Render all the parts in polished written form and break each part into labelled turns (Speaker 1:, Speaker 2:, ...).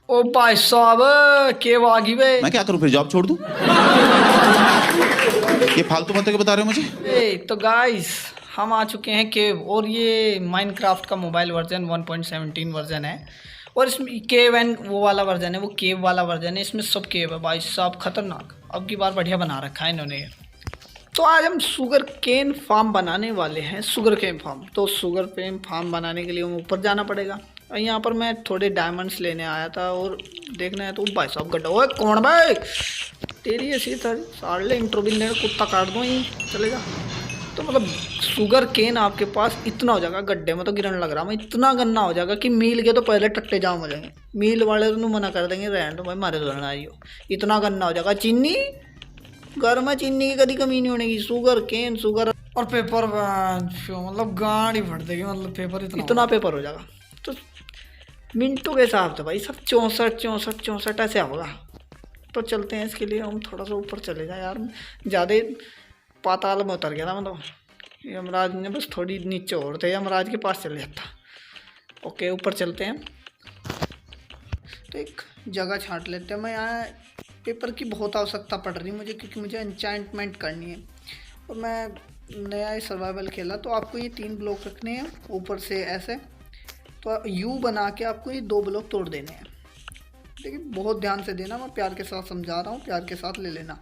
Speaker 1: ओ भाई साहब के वागी बे।
Speaker 2: मैं क्या करूं फिर, जॉब छोड़ दूं? ये फालतू बातें क्यों बता रहे हो मुझे?
Speaker 1: तो गाइस हम आ चुके हैं केव, और ये माइनक्राफ्ट का मोबाइल वर्जन 1.17 वर्जन है, और इसमें केव एंड वो वाला वर्जन है, वो केव वाला वर्जन है। इसमें सब केव है भाई साहब, खतरनाक। अब की बार बढ़िया बना रखा है इन्होंने। तो आज हम शुगर केन फार्म बनाने वाले हैं, शुगर केन फार्म। तो शुगर केन फार्म बनाने के लिए हमें ऊपर जाना पड़ेगा, और यहाँ पर मैं थोड़े डायमंड्स लेने आया था, और देखना है तो भाई साहब गड्ढा। ओए कौन भाई, तेरी ऐसी साढ़े इंट्रो भी लेने कुत्ता काट दूँ ही चलेगा। तो मतलब शुगर केन आपके पास इतना हो जाएगा, गड्ढे में तो गिरने लग रहा मैं, इतना गन्ना हो जाएगा कि मील के तो पहले टट्टे जाम हो जाएंगे। मील वाले तो मना कर देंगे, रहने दो भाई मारे धोना आई हो, इतना गन्ना हो जाएगा। चीनी घर में चीनी की कभी कमी नहीं होगी। शुगर केन शुगर और पेपर, मतलब गाड़ी फट देगी, मतलब पेपर इतना पेपर हो जाएगा। तो मिनटों के हिसाब से भाई सब 64 ऐसे होगा। तो चलते हैं, इसके लिए हम थोड़ा सा ऊपर चले जाए यार, ज़्यादा पाताल में उतर गया था मतलब। यमराज ने बस थोड़ी नीचे और थे, यमराज के पास चले जाता। ओके ऊपर चलते हैं। तो एक जगह छांट लेते हैं। मैं यहाँ पेपर की बहुत आवश्यकता पड़ रही है मुझे, क्योंकि मुझे एन्चेंटमेंट करनी है, और मैं नया सर्वाइवल खेला। तो आपको ये 3 ब्लॉक रखने हैं ऊपर से ऐसे, तो यू बना के आपको ये 2 ब्लॉक तोड़ देने हैं। लेकिन बहुत ध्यान से देना, मैं प्यार के साथ समझा रहा हूँ, प्यार के साथ ले लेना।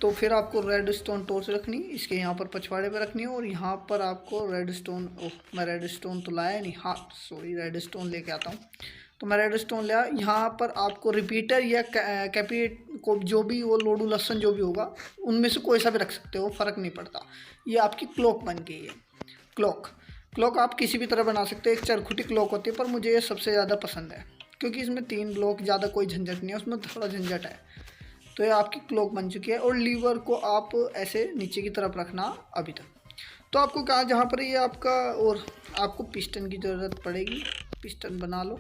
Speaker 1: तो फिर आपको रेड स्टोन टॉर्च रखनी, इसके यहाँ पर पछवाड़े पे रखनी है, और यहाँ पर आपको रेड स्टोन, ओह मैं रेड स्टोन तो लाया नहीं, हाँ सॉरी रेड स्टोन लेके आता हूँ। तो मैं रेड स्टोन लिया। यहाँ पर आपको रिपीटर या कैपिट को जो भी वो लोडू लहसन जो भी होगा, उनमें से कोई सा भी रख सकते हो, फ़र्क नहीं पड़ता। ये आपकी क्लॉक बन गई है। क्लॉक आप किसी भी तरह बना सकते हो, एक चरखुटी क्लॉक होती है, पर मुझे ये सबसे ज़्यादा पसंद है, क्योंकि इसमें 3 ब्लॉक, ज़्यादा कोई झंझट नहीं है, उसमें थोड़ा झंझट है। तो ये आपकी क्लॉक बन चुकी है, और लीवर को आप ऐसे नीचे की तरफ रखना अभी तक। तो आपको कहाँ, जहाँ पर ये आपका, और आपको पिस्टन की ज़रूरत पड़ेगी, पिस्टन बना लो।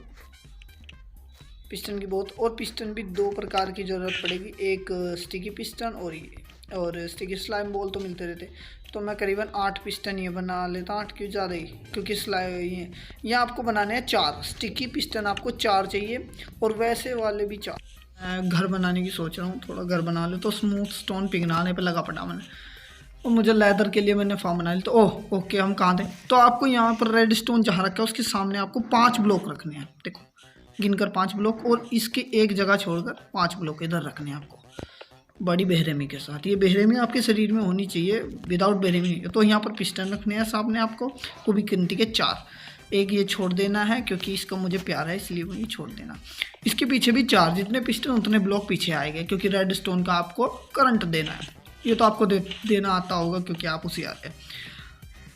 Speaker 1: पिस्टन की बहुत, और पिस्टन भी 2 प्रकार की ज़रूरत पड़ेगी, एक स्टिकी पिस्टन और ये, और स्टिकी स्लाइम बॉल तो मिलते रहते। तो मैं करीबन 8 पिस्टन ये बना लेता हूँ, 8 क्यों ज़्यादा ही, क्योंकि ये आपको बनाने हैं 4 स्टिकी पिस्टन, आपको 4 चाहिए, और वैसे वाले भी 4। घर बनाने की सोच रहा हूँ, थोड़ा घर बना ले। तो स्मूथ स्टोन पिघलाने पे लगा पड़ा मैंने, और मुझे लेदर के लिए मैंने फार्म बना ली। तो ओह ओके, हम कहाँ थे? तो आपको यहाँ पर रेड स्टोन जहाँ रखा है उसके सामने आपको 5 ब्लॉक रखने हैं, देखो गिनकर 5 ब्लॉक, और इसके एक जगह छोड़कर 5 ब्लॉक इधर रखने हैं आपको, बड़ी बेरहमी के साथ। ये बेरहमी आपके शरीर में होनी चाहिए, विदाउट बेरहमी। तो यहाँ पर पिस्टन रखने हैं सामने आपको, वो भी गिनती के 4। एक ये छोड़ देना है, क्योंकि इसका मुझे प्यार है, इसलिए वो ये छोड़ देना। इसके पीछे भी 4, जितने पिस्टन उतने ब्लॉक पीछे आएंगे, क्योंकि रेड स्टोन का आपको करंट देना है। ये तो आपको देना आता होगा, क्योंकि आप उसी आते हैं।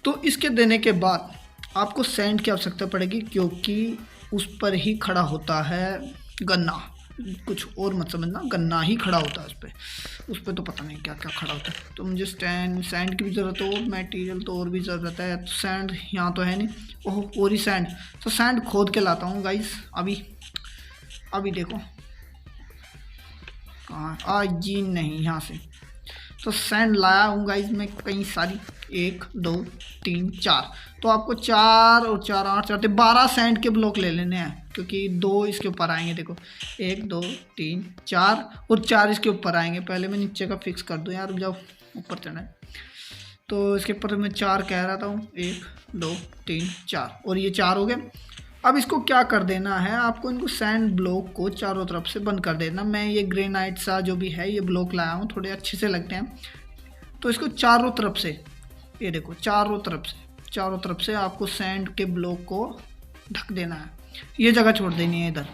Speaker 1: तो इसके देने के बाद आपको सैंड की आवश्यकता पड़ेगी, क्योंकि उस पर ही खड़ा होता है गन्ना, कुछ और मत समझना, गन्ना ही खड़ा होता है उस पर तो पता नहीं क्या क्या खड़ा होता है। तो मुझे सैंड की भी ज़रूरत हो, मटेरियल तो और भी ज़रूरत है। तो सैंड यहाँ तो है नहीं, ओह और ही सैंड, तो सैंड खोद के लाता हूँ गाइस। अभी देखो कहाँ, आज जी नहीं यहाँ से। तो सैंड लाया हूँ गाइस मैं कई सारी, 1 2 3 4। तो आपको 4 और 4 8 4 12 सैंड के ब्लॉक ले लेने हैं, क्योंकि 2 इसके ऊपर आएंगे। देखो 1 2 3 4 और 4 इसके ऊपर आएंगे। पहले मैं नीचे का फिक्स कर दूँ यार, जब ऊपर चढ़ना है। तो इसके ऊपर मैं 4 कह रहा था, 1 2 3 4, और ये 4 हो गए। अब इसको क्या कर देना है, आपको इनको सैंड ब्लॉक को चारों तरफ से बंद कर देना। मैं ये ग्रेनाइट सा जो भी है ये ब्लॉक लाया हूँ, थोड़े अच्छे से लगते हैं। तो इसको चारों तरफ से, ये देखो चारों तरफ से आपको सैंड के ब्लॉक को ढक देना है। ये जगह छोड़ देनी है, इधर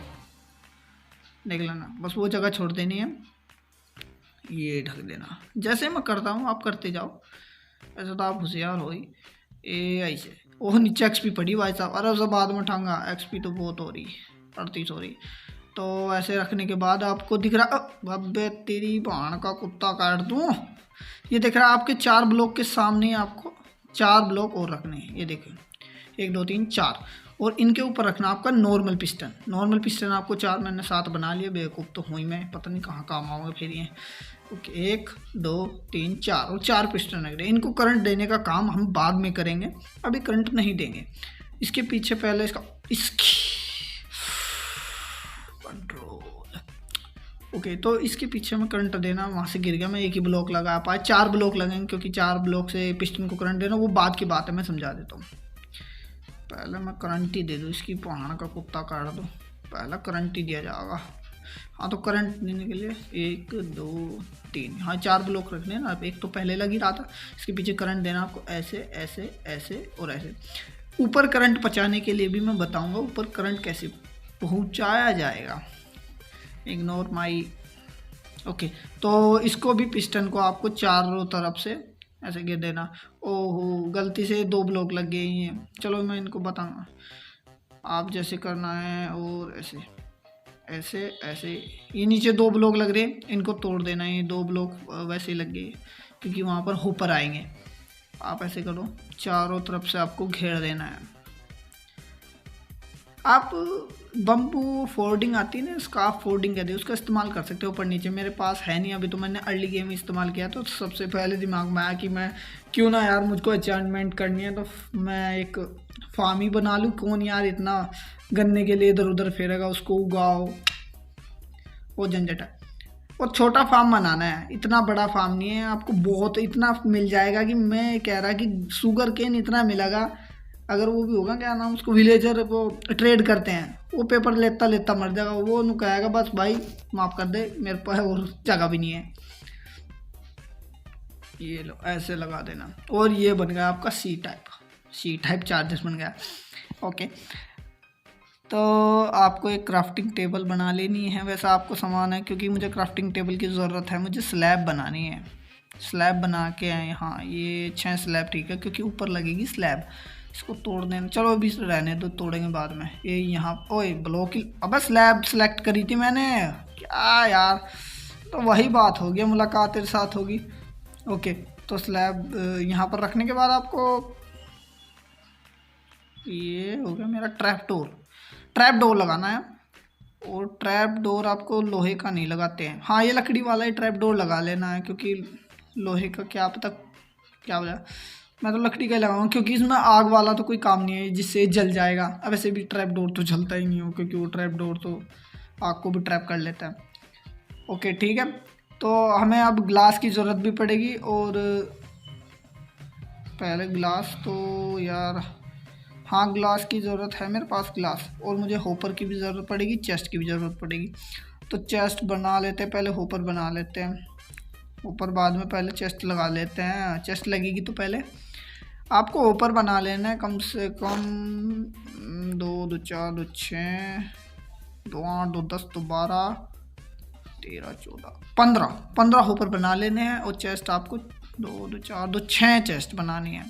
Speaker 1: देख लेना, बस वो जगह छोड़ देनी है, ये ढक देना। जैसे मैं करता हूँ आप करते जाओ, ऐसा तो आप होशियार हो ही। ऐसे ओह नीचे एक्सपी पड़ी भाई साहब, अरे उसे बाद में उठाऊंगा, एक्सपी तो बहुत हो रही, 38 हो रही। तो ऐसे रखने के बाद आपको दिख रहा, अबे तेरी भाण का कुत्ता काट दूँ। ये दिख रहा है आपके 4 ब्लॉक के सामने आपको 4 ब्लॉक और रखने हैं। ये देखो 1 2 3 4, और इनके ऊपर रखना आपका नॉर्मल पिस्टन आपको 4 मैंने 7 बना लिए, बेवकूफ़ तो हुई मैं, पता नहीं कहाँ काम आऊँगा फिर ये। ओके 1 2 3 4, और 4 पिस्टन रख रहे। इनको करंट देने का काम हम बाद में करेंगे, अभी करंट नहीं देंगे। इसके पीछे पहले इसकी कंट्रोल। ओके, तो इसके पीछे में करंट देना, वहाँ से गिर गया, मैं एक ही ब्लॉक लगा पाया, 4 ब्लॉक लगेंगे क्योंकि 4 ब्लॉक से पिस्टन को करंट देना वो बाद की बात है, मैं समझा देता हूँ। पहले मैं करंट ही दे दूँ, इसकी पहाड़ का कुत्ता काट दूँ, पहला करंट ही दिया जाएगा। हाँ, तो करंट देने के लिए 1 2 3, हाँ 4 ब्लॉक रखने हैं ना, एक तो पहले लग ही रहा था, इसके पीछे करंट देना आपको ऐसे ऐसे ऐसे और ऐसे। ऊपर करंट पहुँचाने के लिए भी मैं बताऊंगा ऊपर करंट कैसे पहुँचाया जाएगा। Ignore my. ओके, तो इसको भी पिस्टन को आपको चारों तरफ से ऐसे गिर देना। ओहो, गलती से 2 ब्लॉक लग गए हैं, चलो मैं इनको बताऊंगा। आप जैसे करना है और ऐसे ऐसे ऐसे, ये नीचे 2 ब्लॉक लग रहे हैं, इनको तोड़ देना है। ये 2 ब्लॉक वैसे ही लग गए क्योंकि वहाँ पर होपर आएंगे। आप ऐसे करो, चारों तरफ से आपको घेर देना है। आप बम्बू फोल्डिंग आती है ना, स्कार्फ फोल्डिंग कहते हैं, उसका इस्तेमाल कर सकते हो ऊपर नीचे। मेरे पास है नहीं अभी, तो मैंने अर्ली गेम में इस्तेमाल किया, तो सबसे पहले दिमाग में आया कि मैं क्यों ना यार, मुझको अचीवमेंट करनी है तो मैं एक फार्म ही बना लूँ। कौन यार इतना गन्ने के लिए इधर उधर फेरेगा, उसको उगाओ, वो झंझट है। और छोटा फार्म बनाना है, इतना बड़ा फार्म नहीं है। आपको बहुत इतना मिल जाएगा कि मैं कह रहा कि शुगर केन इतना मिलेगा, अगर वो भी होगा क्या नाम उसको, विलेजर वो ट्रेड करते हैं, वो पेपर लेता लेता मर जाएगा, वो नु कहेगा बस भाई माफ़ कर दे, मेरे पास और जगह भी नहीं है। ये लो ऐसे लगा देना, और ये बन गया आपका सी टाइप चार्जेस बन गया। ओके, तो आपको एक क्राफ्टिंग टेबल बना लेनी है। वैसा आपको सामान है, क्योंकि मुझे क्राफ्टिंग टेबल की ज़रूरत है, मुझे स्लैब बनानी है। स्लैब बना के आए, हाँ ये 6 स्लैब ठीक है, क्योंकि ऊपर लगेगी स्लैब। इसको तोड़ देना, चलो अभी रहने दो, तोड़ेंगे बाद में। ये यहाँ ओए ब्लॉक ही, अब स्लैब सेलेक्ट करी थी मैंने, क्या यार, तो वही बात होगी, मुलाकात तेरे साथ होगी। ओके, तो स्लैब यहाँ पर रखने के बाद आपको ये हो गया मेरा ट्रैप डोर लगाना है। और ट्रैप डोर आपको लोहे का नहीं लगाते हैं, हाँ ये लकड़ी वाला ही ट्रैप डोर लगा लेना है, क्योंकि लोहे का क्या पता क्या हो जाए। मैं तो लकड़ी का ही लगाऊंगा, क्योंकि इसमें आग वाला तो कोई काम नहीं है जिससे जल जाएगा। अब वैसे भी ट्रैप डोर तो जलता ही नहीं हो, क्योंकि वो ट्रैप डोर तो आग को भी ट्रैप कर लेता है। ओके ठीक है, तो हमें अब ग्लास की ज़रूरत भी पड़ेगी। और पहले ग्लास तो यार, हाँ ग्लास की ज़रूरत है मेरे पास ग्लास, और मुझे होपर की भी ज़रूरत पड़ेगी, चेस्ट की भी ज़रूरत पड़ेगी। तो चेस्ट बना लेते हैं, पहले होपर बना लेते हैं, ऊपर बाद में पहले चेस्ट लगा लेते हैं। चेस्ट लगेगी तो पहले आपको ऊपर बना लेना है, कम से कम 2 2 4 2 6 2 8 2 10 2 12 13 14 15 ऊपर बना लेने हैं। और चेस्ट आपको 2 2 4 2 6 चेस्ट बनानी है,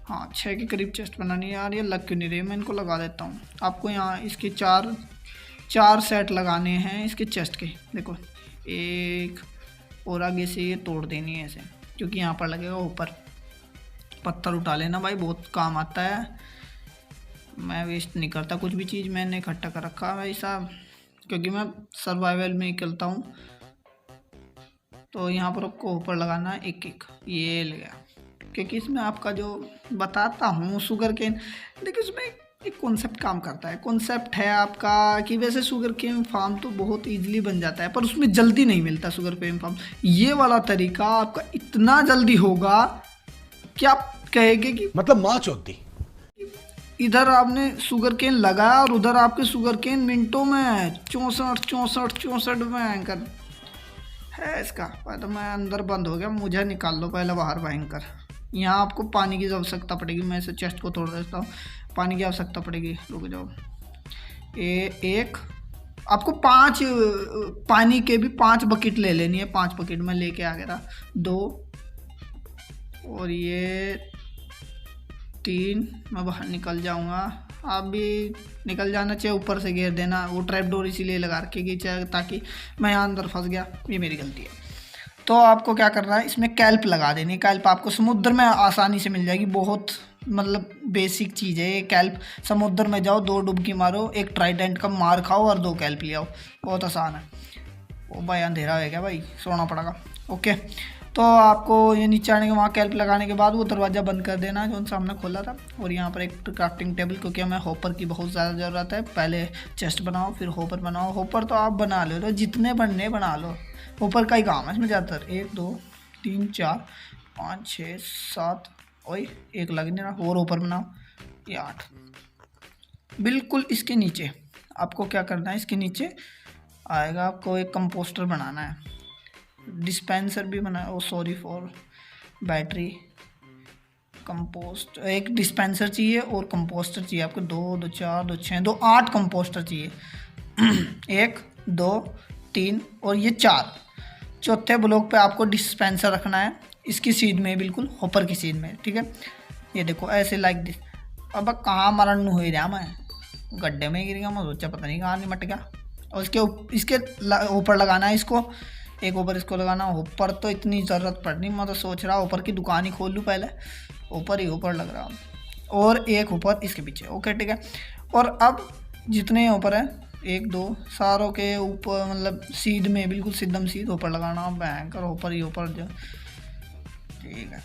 Speaker 1: हाँ 6 के करीब चेस्ट बनानी है। यार ये लग क्यों नहीं रही, मैं इनको लगा देता हूँ। आपको यहाँ इसके चार सेट लगाने हैं इसके चेस्ट के, देखो एक, और आगे से ये तोड़ देनी है ऐसे, क्योंकि यहाँ पर लगेगा ऊपर। पत्थर उठा लेना भाई, बहुत काम आता है, मैं वेस्ट नहीं करता कुछ भी चीज़, मैंने इकट्ठा कर रखा है भाई साहब, क्योंकि मैं सर्वाइवल में ही खेलता हूँ। तो यहाँ पर आपको ऊपर लगाना है एक एक, ये ले गया, क्योंकि इसमें आपका जो बताता हूँ शुगर केन, देखिए उसमें एक कॉन्सेप्ट काम करता है। कॉन्सेप्ट है आपका कि वैसे शुगर केन फार्म तो बहुत इजीली बन जाता है, पर उसमें जल्दी नहीं मिलता शुगर केन फार्म। ये वाला तरीका आपका इतना जल्दी होगा कि आप कहेंगे कि
Speaker 3: मतलब माँ चौथी,
Speaker 1: इधर आपने शुगर केन लगाया और उधर आपके शुगर केन मिनटों में 64 भयंकर है इसका। तो मैं अंदर बंद हो गया, मुझे निकाल लो पहले बाहर भयंकर। यहाँ आपको पानी की आवश्यकता पड़ेगी, मैं इसे चेस्ट को तोड़ देता हूँ, पानी की आवश्यकता पड़ेगी, रुक जाओ। एक आपको 5 पानी के भी 5 बकेट ले लेनी है, 5 बकेट में लेके आ गया था, 2 और ये 3, मैं बाहर निकल जाऊंगा, आप भी निकल जाना चाहिए, ऊपर से घेर देना। वो ट्रैप डोर इसीलिए लगा रखेगी ताकि मैं यहाँ अंदर फंस गया, ये मेरी गलती है। तो आपको क्या करना है, इसमें कैल्प लगा देनी है। कैल्प आपको समुद्र में आसानी से मिल जाएगी, बहुत मतलब बेसिक चीज़ है ये कैल्प। समुद्र में जाओ, 2 डुबकी मारो, एक ट्राइडेंट का मार खाओ और 2 कैल्प ले आओ, बहुत आसान है। ओ भाई अंधेरा है क्या भाई, सोना पड़ेगा। ओके, तो आपको ये नीचे आने के वहाँ कैल्प लगाने के बाद वो दरवाज़ा बंद कर देना जो उनसे हमने खोला था। और यहाँ पर एक क्राफ्टिंग टेबल, क्योंकि हमें होपर की बहुत ज़्यादा ज़रूरत है। पहले चेस्ट बनाओ फिर होपर बनाओ। होपर तो आप बना लो, तो जितने बनने बना लो, होपर का ही काम है इसमें ज़्यादातर। 1 2 3 4 5 6 7 और एक लगने रहा और होपर बनाओ, ये 8। बिल्कुल इसके नीचे आपको क्या करना है, इसके नीचे आएगा आपको एक कंपोस्टर बनाना है। डिस्पेंसर भी बना, ओ सॉरी फॉर बैटरी, कंपोस्ट। एक डिस्पेंसर चाहिए और कंपोस्टर चाहिए आपको 2 2 4 2 6 2 8 कंपोस्टर चाहिए। 1 2 3 और ये 4। चौथे ब्लॉक पे आपको डिस्पेंसर रखना है, इसकी सीध में, बिल्कुल होपर की सीध में, ठीक है। ये देखो ऐसे लाइक दिस। अब कहाँ मरण हो रहा मैं, गड्ढे में गिर गया मैं, सोचा पता नहीं कहाँ निमट गया। और इसके ऊपर लगाना है इसको, एक ऊपर इसको लगाना। ऊपर तो इतनी ज़रूरत पड़ नहीं, मैं तो सोच रहा ऊपर की दुकान ही खोल लूँ पहले, ऊपर ही ऊपर लग रहा। और एक ऊपर इसके पीछे, ओके ठीक है। और अब जितने ऊपर है 1 2 सारों के ऊपर, मतलब सीध में, बिल्कुल सीधम सीध ऊपर लगाना, भयंकर ऊपर ही ऊपर जो, ठीक है।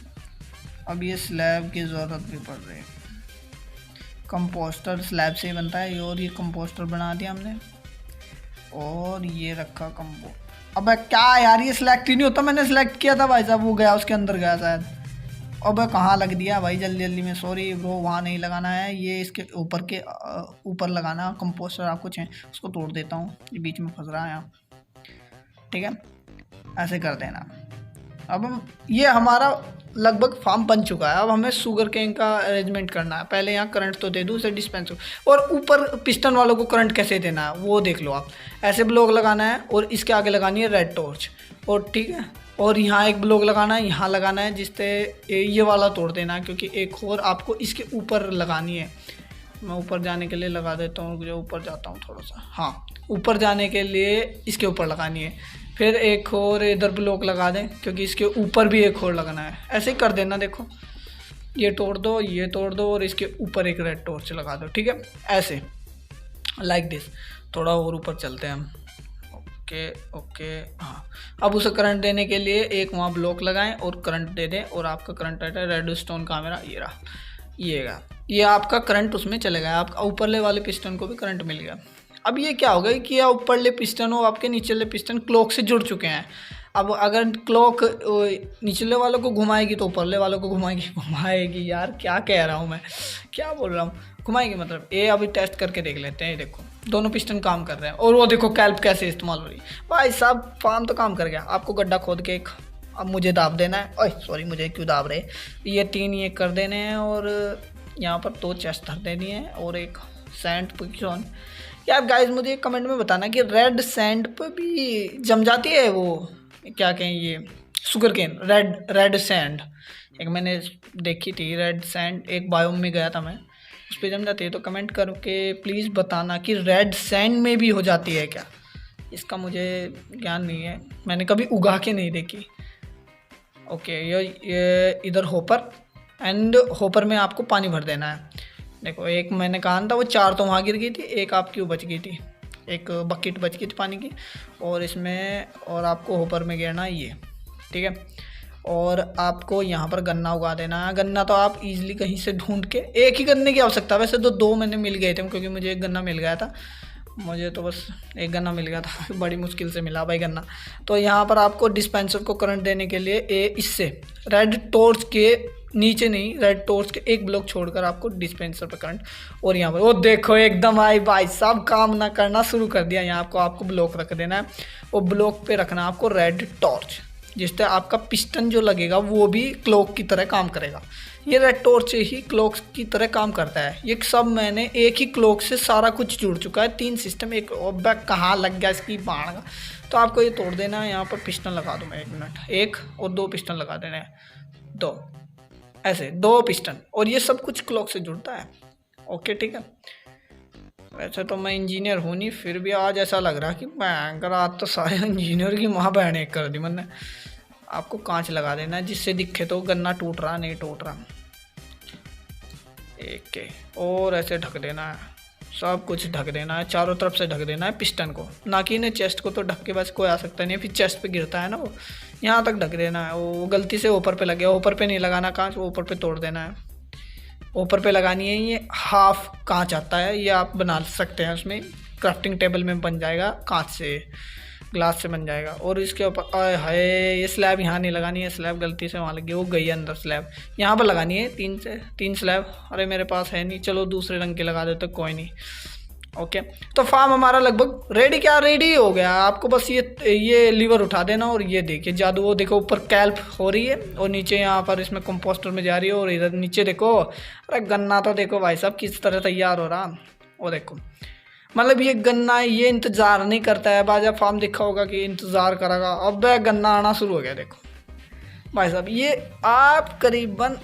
Speaker 1: अब ये स्लैब की ज़रूरत भी पड़ रही है, कंपोस्टर स्लैब से ही बनता है। और ये कंपोस्टर बना दिया हमने और ये रखा कंपो। अब क्या यार, ये सिलेक्ट ही नहीं होता, मैंने सिलेक्ट किया था भाई साहब, वो गया उसके अंदर गया शायद। अब कहाँ लग दिया भाई, जल्दी जल्दी में, सॉरी ब्रो, वहाँ नहीं लगाना है, ये इसके ऊपर के ऊपर लगाना कंपोस्टर। आपको चाहिए उसको तोड़ देता हूँ, ये बीच में फंस रहा है यहाँ, ठीक है। ऐसे कर देना। अब ये हमारा लगभग फार्म बन चुका है। अब हमें शुगर केन का अरेंजमेंट करना है। पहले यहाँ करंट तो दे दूँ उसे डिस्पेंसर, और ऊपर पिस्टन वालों को करंट कैसे देना है वो देख लो आप। ऐसे ब्लॉक लगाना है और इसके आगे लगानी है रेड टॉर्च, और ठीक है। और यहाँ एक ब्लॉक लगाना है, यहाँ लगाना है, जिससे ये वाला तोड़ देना है, क्योंकि एक और आपको इसके ऊपर लगानी है। मैं ऊपर जाने के लिए लगा देता हूँ, जो ऊपर जाता हूँ थोड़ा सा, हाँ, ऊपर जाने के लिए इसके ऊपर लगानी है। फिर एक और इधर ब्लॉक लगा दें, क्योंकि इसके ऊपर भी एक और लगाना है। ऐसे ही कर देना, देखो ये तोड़ दो, ये तोड़ दो, और इसके ऊपर एक रेड टॉर्च लगा दो, ठीक है। ऐसे लाइक दिस। थोड़ा और ऊपर चलते हैं हम, ओके ओके, हाँ। अब उसे करंट देने के लिए एक वहाँ ब्लॉक लगाएं और करंट दे दें, और आपका करंट रहता है रेड स्टोन का मेरा, ये रहा, ये आपका करंट उसमें चलेगा। आपका ऊपरले वाले पिस्टन को भी करंट मिल गया। अब ये क्या होगा कि या ऊपरले पिस्टन हो, आपके निचले पिस्टन क्लॉक से जुड़ चुके हैं। अब अगर क्लॉक निचले वालों को घुमाएगी तो ऊपरले वालों को घुमाएगी यार, क्या कह रहा हूँ मैं, क्या बोल रहा हूँ, घुमाएगी मतलब। ये अभी टेस्ट करके देख लेते हैं। ये देखो दोनों पिस्टन काम कर रहे हैं, और वो देखो कैल्प कैसे इस्तेमाल हो रही है। भाई साहब फार्म तो काम कर गया। आपको गड्ढा खोद के एक, अब मुझे दाब देना है, ओए सॉरी, मुझे क्यों दाब रहे, ये 3 ये कर देने हैं, और यहाँ पर 2 चेस्ट धर देनी है, और एक सैंड पिक्चर। यार गाइस मुझे कमेंट में बताना कि रेड सैंड पर भी जम जाती है वो, क्या कहें, ये शुगर केन, रेड सैंड। एक मैंने देखी थी रेड सैंड, एक बायोम में गया था मैं, उस पर जम जाती है। तो कमेंट करके प्लीज़ बताना कि रेड सैंड में भी हो जाती है क्या, इसका मुझे ज्ञान नहीं है, मैंने कभी उगा के नहीं देखी। ओके, ये इधर होपर, एंड होपर में आपको पानी भर देना है। देखो एक मैंने कहा था वो 4 तो वहाँ गिर गई थी, एक आपकी वो बच गई थी, एक बकेट बच गई थी पानी की, और इसमें, और आपको होपर में गिरना है ये, ठीक है। और आपको यहाँ पर गन्ना उगा देना है। गन्ना तो आप इजीली कहीं से ढूंढ के, एक ही गन्ने की आवश्यकता, वैसे तो 2 मैंने मिल गए थे, क्योंकि मुझे एक गन्ना मिल गया था, मुझे तो बस एक गन्ना मिल गया था, बड़ी मुश्किल से मिला भाई गन्ना। तो यहाँ पर आपको डिस्पेंसर को करंट देने के लिए इससे रेड टॉर्च के नीचे नहीं, रेड टॉर्च के एक ब्लॉक छोड़कर आपको डिस्पेंसर पर करंट, और यहाँ पर वो देखो एकदम आई भाई साहब काम ना करना शुरू कर दिया। यहाँ आपको ब्लॉक रख देना है, वो ब्लॉक पे रखना आपको रेड टॉर्च, जिससे आपका पिस्टन जो लगेगा वो भी क्लॉक की तरह काम करेगा। ये रेड टॉर्च ही क्लॉक की तरह काम करता है। ये सब मैंने एक ही क्लॉक से सारा कुछ जुड़ चुका है, 3 सिस्टम। एक बैक कहाँ लग गया इसकी बाण का, तो आपको ये तोड़ देना है। यहाँ पर पिस्टन लगा दूँ मैं, 1 मिनट, 1 और 2 पिस्टन लगा देने हैं, 2 ऐसे 2 पिस्टन, और ये सब कुछ क्लॉक से जुड़ता है। ओके ठीक है। वैसे तो मैं इंजीनियर हूँ नहीं, फिर भी आज ऐसा लग रहा कि मैं आज तो सारे इंजीनियर की माँ बहन एक कर दी मैंने। आपको कांच लगा देना है जिससे दिखे तो गन्ना टूट रहा नहीं टूट रहा, एक के, और ऐसे ढक देना है सब कुछ ढक देना है, चारों तरफ से ढक देना है पिस्टन को, ना कि इन्हें चेस्ट को तो ढक के बस कोई आ सकता नहीं है, फिर चेस्ट पे गिरता है ना वो, यहाँ तक ढक देना है। वो गलती से ऊपर पे लग गया, ऊपर पे नहीं लगाना कांच, ऊपर पे तोड़ देना है। ऊपर पे लगानी है, ये हाफ कांच आता है, ये आप बना सकते हैं, उसमें क्राफ्टिंग टेबल में बन जाएगा, कांच से ग्लास से बन जाएगा। और इसके ऊपर आय हाय, ये स्लैब यहाँ नहीं लगानी है, स्लैब गलती से वहाँ लगी, वो गई अंदर स्लैब, यहाँ पर लगानी है 3 स्लैब। अरे मेरे पास है नहीं, चलो दूसरे रंग के लगा देते, कोई नहीं। ओके, तो फार्म हमारा लगभग रेडी, क्या रेडी हो गया। आपको बस ये लीवर उठा देना और ये देखिए जादू, वो देखो ऊपर कैल्प हो रही है और नीचे यहाँ पर इसमें कंपोस्टर में जा रही है, और इधर नीचे देखो, अरे गन्ना तो देखो भाई साहब किस तरह तैयार हो रहा। वो देखो, मतलब ये गन्ना ये इंतज़ार नहीं करता है। बाजा फार्म देखा होगा कि इंतज़ार करेगा, अब गन्ना आना शुरू हो गया। देखो भाई साहब, ये आप करीबन,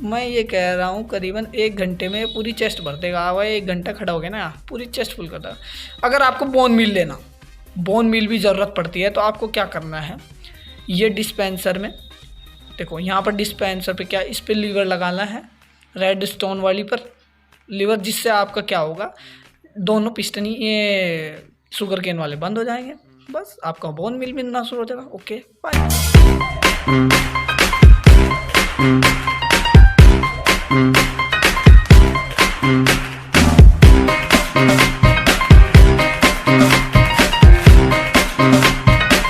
Speaker 1: मैं ये कह रहा हूँ करीबन 1 घंटे में पूरी चेस्ट भर देगा। आप 1 घंटा खड़ा हो गया ना, पूरी चेस्ट फुल कर देगा। अगर आपको बोन मील लेना, बोन मील भी ज़रूरत पड़ती है, तो आपको क्या करना है, ये डिस्पेंसर में देखो, यहाँ पर डिस्पेंसर पे क्या, इस पर लीवर लगाना है, रेड स्टोन वाली पर लीवर, जिससे आपका क्या होगा, दोनों पिस्टन ही ये शुगर केन वाले बंद हो जाएंगे, बस आपका बोन मील मिलना शुरू हो जाएगा। Okay bye.